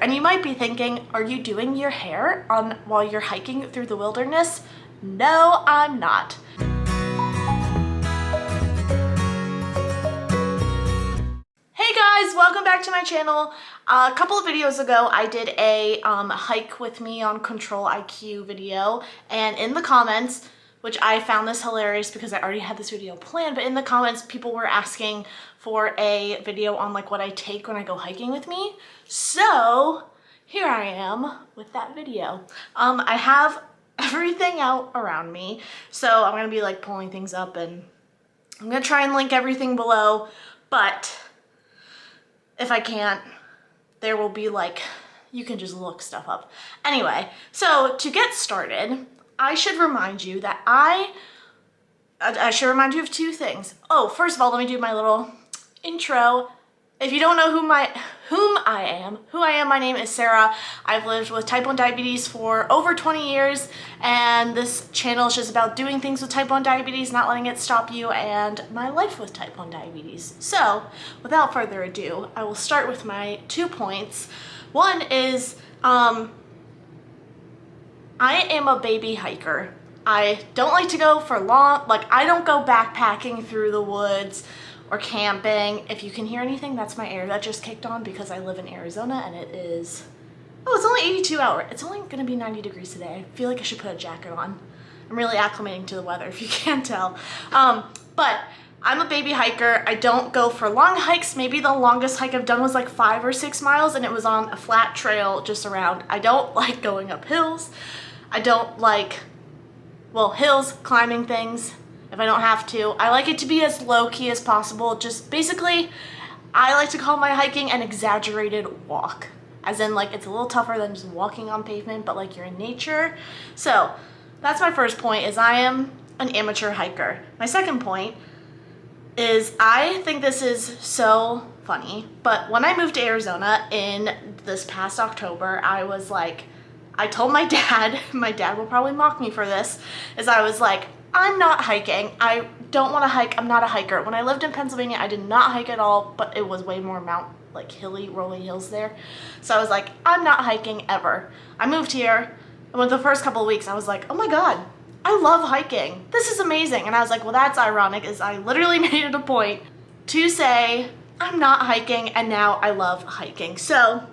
And you might be thinking, are you doing your hair while you're hiking through the wilderness? No, I'm not. Hey guys, welcome back to my channel. A couple of videos ago, I did a hike with me on Control IQ video, and in the comments, which I found this hilarious because I already had this video planned, but in the comments, people were asking for a video on like what I take when I go hiking with me. So here I am with that video. I have everything out around me, so I'm gonna be like pulling things up, and I'm gonna try and link everything below, but if I can't, there will be like, you can just look stuff up. Anyway, so to get started, I should remind you that I should remind you of two things. Oh, first of all, let me do my little intro. If you don't know who I am, my name is Sarah. I've lived with type 1 diabetes for over 20 years, and this channel is just about doing things with type 1 diabetes, not letting it stop you, and my life with type 1 diabetes. So, without further ado, I will start with my 2 points. One is, I am a baby hiker. I don't like to go for long, I don't go backpacking through the woods or camping. If you can hear anything, that's my air that just kicked on because I live in Arizona and it is, oh, it's only 82 hours. It's only gonna be 90 degrees today. I feel like I should put a jacket on. I'm really acclimating to the weather if you can't tell. But I'm a baby hiker. I don't go for long hikes. Maybe the longest hike I've done was like 5 or 6 miles, and it was on a flat trail just around. I don't like going up hills. I don't like, well, hills, climbing things if I don't have to. I like it to be as low-key as possible. Just basically, I like to call my hiking an exaggerated walk. As in, like, it's a little tougher than just walking on pavement, but like you're in nature. So that's my first point, is I am an amateur hiker. My second point is I think this is so funny, but when I moved to Arizona in this past October, I was like, I told my dad will probably mock me for this, is I was like, I'm not hiking. I don't want to hike. I'm not a hiker. When I lived in Pennsylvania, I did not hike at all, but it was way more hilly, rolling hills there. So I was like, I'm not hiking ever. I moved here, and with the first couple of weeks, I was like, oh my God, I love hiking. This is amazing. And I was like, well, that's ironic, is I literally made it a point to say I'm not hiking, and now I love hiking. So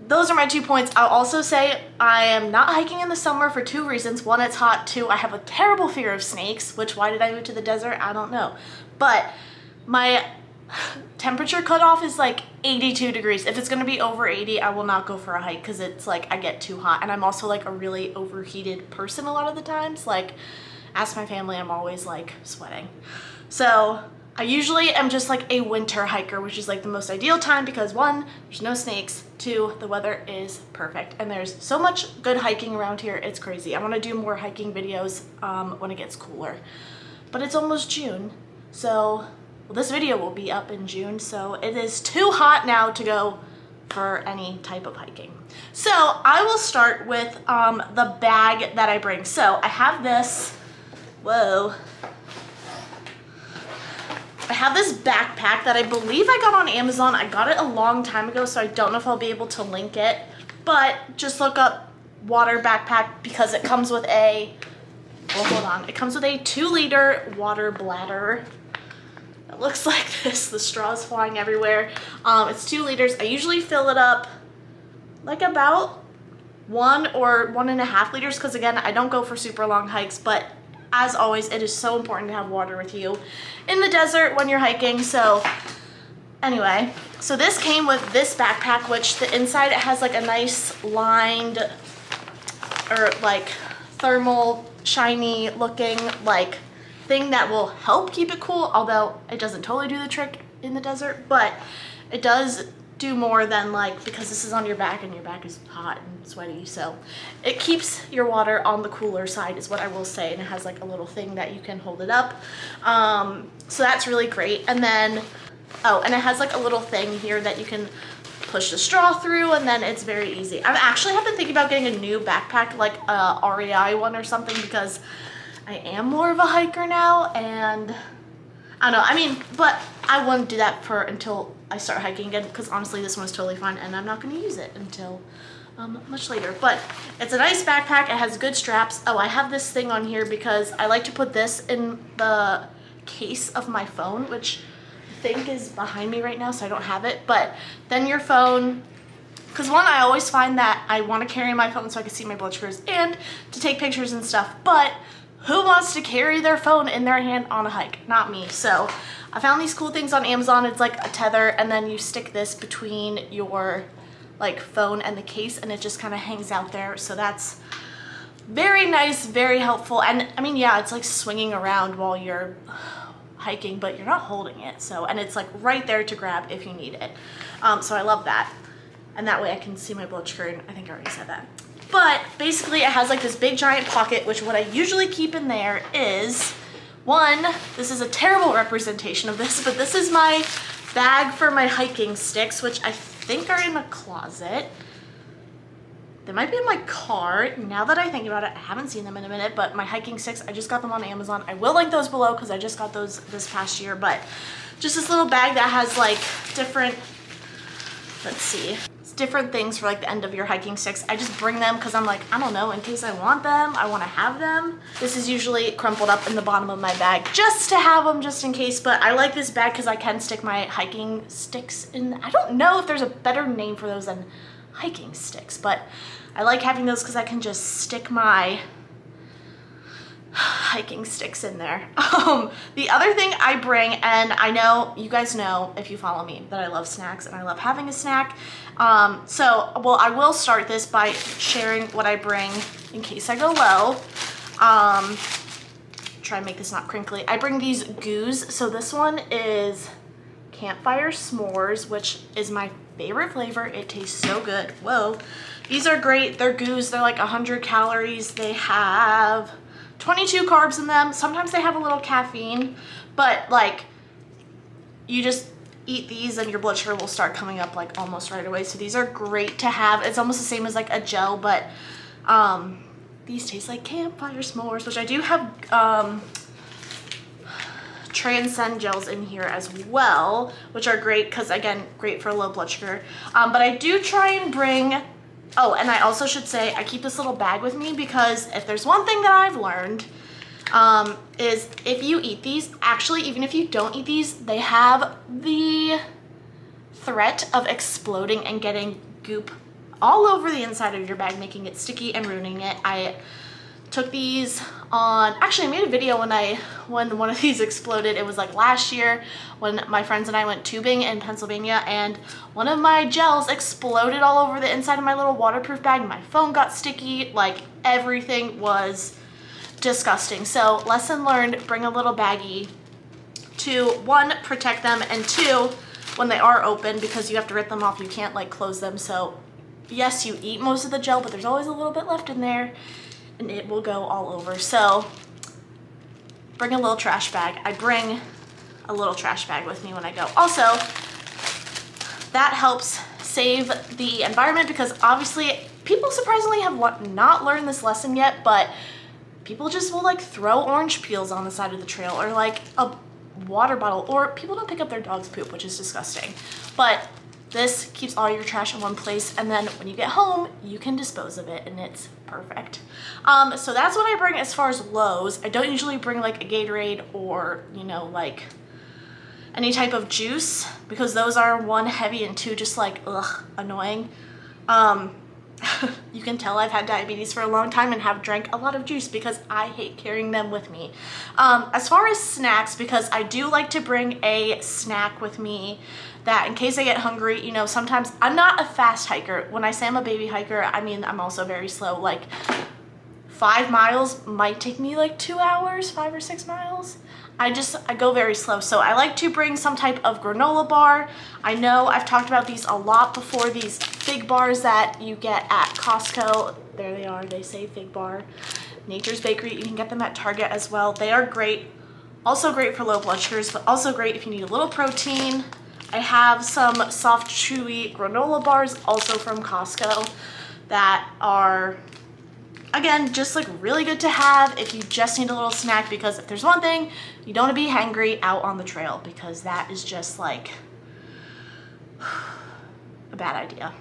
those are my 2 points. I'll also say I am not hiking in the summer for 2 reasons. One, it's hot. 2, I have a terrible fear of snakes, which, why did I move to the desert? I don't know. But my temperature cutoff is like 82 degrees. If it's gonna be over 80, I will not go for a hike because it's like I get too hot. And I'm also like a really overheated person a lot of the times. Like, ask my family, I'm always like sweating. So I usually am just like a winter hiker, which is like the most ideal time because 1, there's no snakes, 2, the weather is perfect, and there's so much good hiking around here, it's crazy. I want to do more hiking videos when it gets cooler, but it's almost June, so, well, this video will be up in June, so it is too hot now to go for any type of hiking. So I will start with the bag that I bring. So I have this, whoa, I have this backpack that I believe I got on Amazon. I got it a long time ago, so I don't know if I'll be able to link it, but just look up water backpack because it comes with a, well, hold on. It comes with a 2-liter water bladder. It looks like this. The straw's flying everywhere. It's 2 liters. I usually fill it up like about 1 or 1.5 liters because, again, I don't go for super long hikes, but as always, it is so important to have water with you in the desert when you're hiking. So anyway, so this came with this backpack, which the inside, it has like a nice lined or like thermal shiny looking like thing that will help keep it cool, although it doesn't totally do the trick in the desert, but it does do more than like, because this is on your back and your back is hot and sweaty, so it keeps your water on the cooler side is what I will say, and it has like a little thing that you can hold it up, so that's really great. And then, oh, and it has like a little thing here that you can push the straw through, and then it's very easy. I actually have been thinking about getting a new backpack, like a REI one or something, because I am more of a hiker now, and I don't know, I mean, but I wouldn't do that until I start hiking again, because honestly this one's totally fine and I'm not going to use it until much later. But it's a nice backpack. It has good straps. Oh, I have this thing on here because I like to put this in the case of my phone, which I think is behind me right now, so I don't have it. But then your phone, because one, I always find that I want to carry my phone so I can see my blood sugars and to take pictures and stuff, but who wants to carry their phone in their hand on a hike? Not me. So I found these cool things on Amazon. It's like a tether, and then you stick this between your like phone and the case, and it just kind of hangs out there. So that's very nice, very helpful. And I mean, yeah, it's like swinging around while you're hiking, but you're not holding it. So, and it's like right there to grab if you need it. So I love that. And that way I can see my blood sugar, and I think I already said that. But basically it has like this big giant pocket, which what I usually keep in there is, one, this is a terrible representation of this, but this is my bag for my hiking sticks, which I think are in a closet. They might be in my car. Now that I think about it, I haven't seen them in a minute, but my hiking sticks, I just got them on Amazon. I will link those below because I just got those this past year, but just this little bag that has like different, let's see, it's different things for like the end of your hiking sticks. I just bring them because I'm like, I don't know, in case I want them, I want to have them. This is usually crumpled up in the bottom of my bag just to have them just in case, but I like this bag because I can stick my hiking sticks in. I don't know if there's a better name for those than hiking sticks, but I like having those because I can just stick my hiking sticks in there. The other thing I bring, and I know you guys know if you follow me that I love snacks and I love having a snack. Well, I will start this by sharing what I bring in case I go low. Try and make this not crinkly. I bring these goos. So this one is campfire s'mores, which is my favorite flavor. It tastes so good. Whoa. These are great. They're goos. They're like 100 calories. They have 22 carbs in them. Sometimes they have a little caffeine, but like you just eat these and your blood sugar will start coming up like almost right away. So these are great to have. It's almost the same as like a gel, but these taste like campfire s'mores, which I do have Transcend gels in here as well, which are great because again, great for low blood sugar. But I do try and bring, oh, and I also should say I keep this little bag with me because if there's one thing that I've learned is if you eat these, actually even if you don't eat these, they have the threat of exploding and getting goop all over the inside of your bag, making it sticky and ruining it. I took these on, actually I made a video when one of these exploded. It was like last year when my friends and I went tubing in Pennsylvania, and one of my gels exploded all over the inside of my little waterproof bag. My phone got sticky, like everything was disgusting. So lesson learned, bring a little baggie to, one, protect them, and two, when they are open, because you have to rip them off, you can't like close them. So yes, you eat most of the gel, but there's always a little bit left in there and it will go all over. So bring a little trash bag. I bring a little trash bag with me when I go. Also, that helps save the environment because obviously people surprisingly have not learned this lesson yet, but people just will like throw orange peels on the side of the trail or like a water bottle, or people don't pick up their dog's poop, which is disgusting. But this keeps all your trash in one place, and then when you get home, you can dispose of it, and it's perfect. So that's what I bring as far as lows. I don't usually bring like a Gatorade or, you know, like any type of juice because those are, one, heavy, and two, just like, ugh, annoying. You can tell I've had diabetes for a long time and have drank a lot of juice because I hate carrying them with me. As far as snacks, because I do like to bring a snack with me that in case I get hungry, you know, sometimes I'm not a fast hiker. When I say I'm a baby hiker, I mean, I'm also very slow. Like 5 miles might take me like 2 hours, 5 or 6 miles. I go very slow. So I like to bring some type of granola bar. I know I've talked about these a lot before, these fig bars that you get at Costco. There they are, they say fig bar. Nature's Bakery, you can get them at Target as well. They are great. Also great for low blood sugars, but also great if you need a little protein. I have some soft, chewy granola bars also from Costco that are, again, just like really good to have if you just need a little snack, because if there's one thing, you don't want to be hangry out on the trail, because that is just like a bad idea.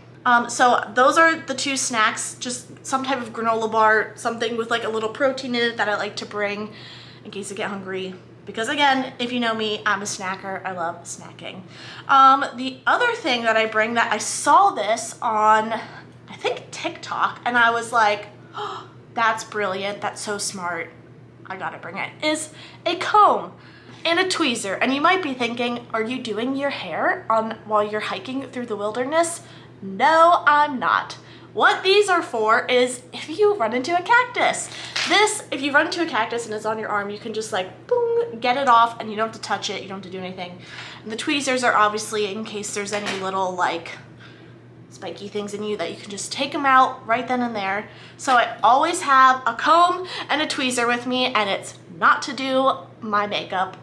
So those are the two snacks, just some type of granola bar, something with like a little protein in it that I like to bring in case I get hungry. Because again, if you know me, I'm a snacker. I love snacking. The other thing that I bring that I saw this on, I think TikTok, and I was like, oh, that's brilliant. That's so smart. I gotta bring it, is a comb and a tweezer. And you might be thinking, are you doing your hair while you're hiking through the wilderness? No, I'm not. What these are for is if you run into a cactus. If you run into a cactus and it's on your arm, you can just like, boom, get it off, and you don't have to touch it, you don't have to do anything. And the tweezers are obviously in case there's any little like spiky things in you that you can just take them out right then and there. So I always have a comb and a tweezer with me, and it's not to do my makeup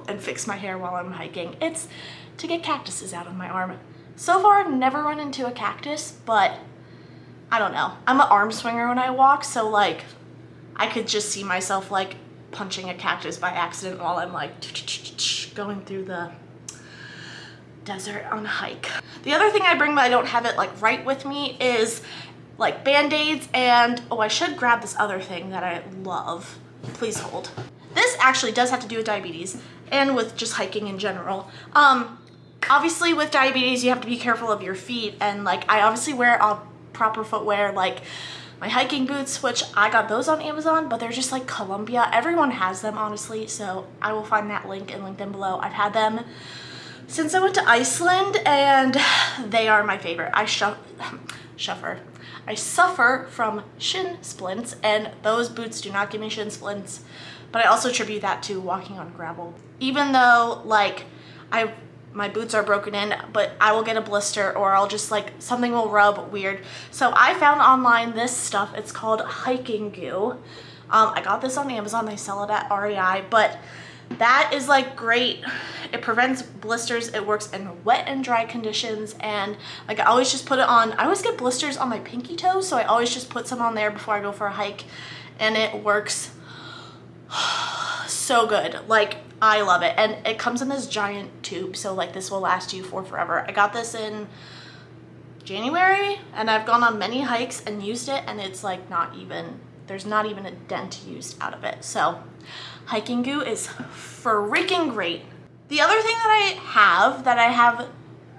and fix my hair while I'm hiking. It's to get cactuses out of my arm. So far, I've never run into a cactus, but I don't know. I'm an arm swinger when I walk, so like I could just see myself like punching a cactus by accident while I'm like going through the desert on a hike. The other thing I bring, but I don't have it like right with me, is like Band-Aids, and oh, I should grab this other thing that I love. Please hold. This actually does have to do with diabetes and with just hiking in general. Obviously with diabetes, you have to be careful of your feet, and like I obviously wear proper footwear, like my hiking boots, which I got those on Amazon, but they're just like Columbia. Everyone has them, honestly, so I will find that link and link them below. I've had them since I went to Iceland, and they are my favorite. I suffer from shin splints, and those boots do not give me shin splints, but I also attribute that to walking on gravel. Even though like my boots are broken in, but I will get a blister, or I'll just like, something will rub weird. So I found online this stuff. It's called hiking goo. I got this on Amazon. They sell it at REI, but that is like great. It prevents blisters. It works in wet and dry conditions. And like I always just put it on. I always get blisters on my pinky toes, so I always just put some on there before I go for a hike, and it works so good. Like I love it, and it comes in this giant tube, so like this will last you for forever. I got this in January, and I've gone on many hikes and used it, and it's like there's not even a dent used out of it. So hiking goo is freaking great. The other thing that I have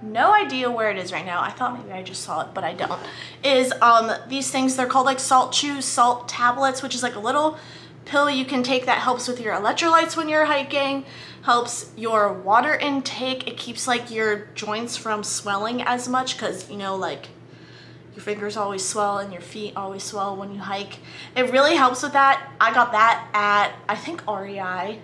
no idea where it is right now, I thought maybe I just saw it, but I don't, is these things. They're called like salt chews, salt tablets, which is like a little pill you can take that helps with your electrolytes when you're hiking, helps your water intake. It keeps like your joints from swelling as much, because you know, like your fingers always swell and your feet always swell when you hike. It really helps with that. I got that at, I think, REI.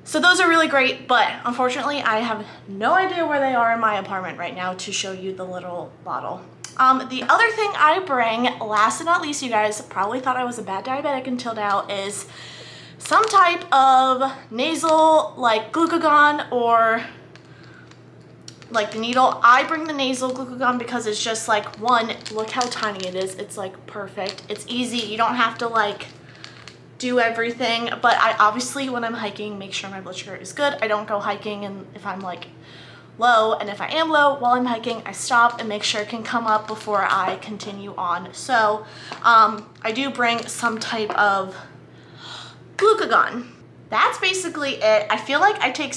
So those are really great, but unfortunately I have no idea where they are in my apartment right now to show you the little bottle. The other thing I bring, last and not least, you guys probably thought I was a bad diabetic until now, is some type of nasal, like glucagon, or like the needle. I bring the nasal glucagon because it's just like, one, look how tiny it is. It's like perfect. It's easy. You don't have to like do everything, but I obviously, when I'm hiking, make sure my blood sugar is good. I don't go hiking and if I'm like low, and if I am low while I'm hiking, I stop and make sure it can come up before I continue on. So I do bring some type of glucagon. That's basically it. I feel like I take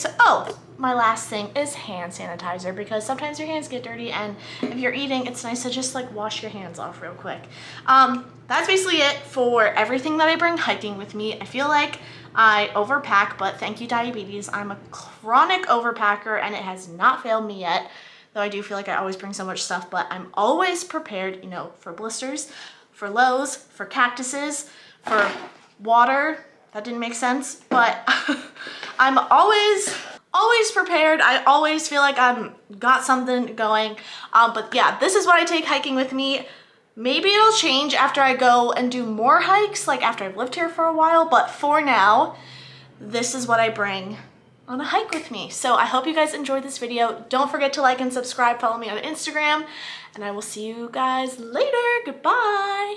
my last thing is hand sanitizer, because sometimes your hands get dirty, and if you're eating, it's nice to just like wash your hands off real quick. That's basically it for everything that I bring hiking with me. I feel like I overpack, but thank you, diabetes. I'm a chronic overpacker, and it has not failed me yet, though I do feel like I always bring so much stuff, but I'm always prepared, you know, for blisters, for lows, for cactuses, for water. That didn't make sense, but I'm always prepared. I always feel like I've got something going. But yeah, this is what I take hiking with me. Maybe it'll change after I go and do more hikes, like after I've lived here for a while, but for now, this is what I bring on a hike with me. So I hope you guys enjoyed this video. Don't forget to like and subscribe, follow me on Instagram, and I will see you guys later. Goodbye.